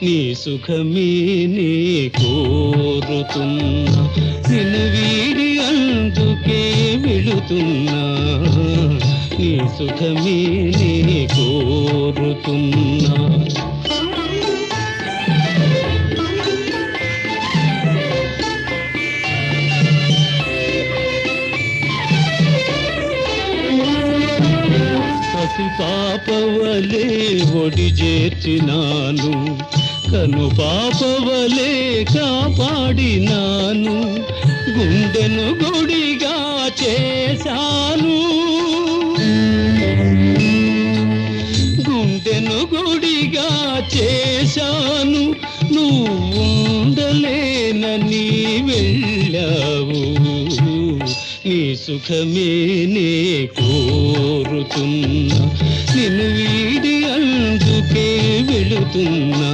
నీ సుఖమే నే కోరుతున్నా, నిన్ను వీడి అందుకే వెళుతున్నా. నీ సుఖమే నే కోరుతున్నా. పాపవలే ఒడి చేర్చినాను, కను పాపవలే కాపాడినాను. గుండెను గుడిగా చేశాను, గుండెను గుడిగా చేశాను. నువ్వు ఉండలేనని వెళ్ళావు. నీ సుఖమే నే కోరుతున్నా, నిన్ను వీడి అందుకే వెళుతున్నా.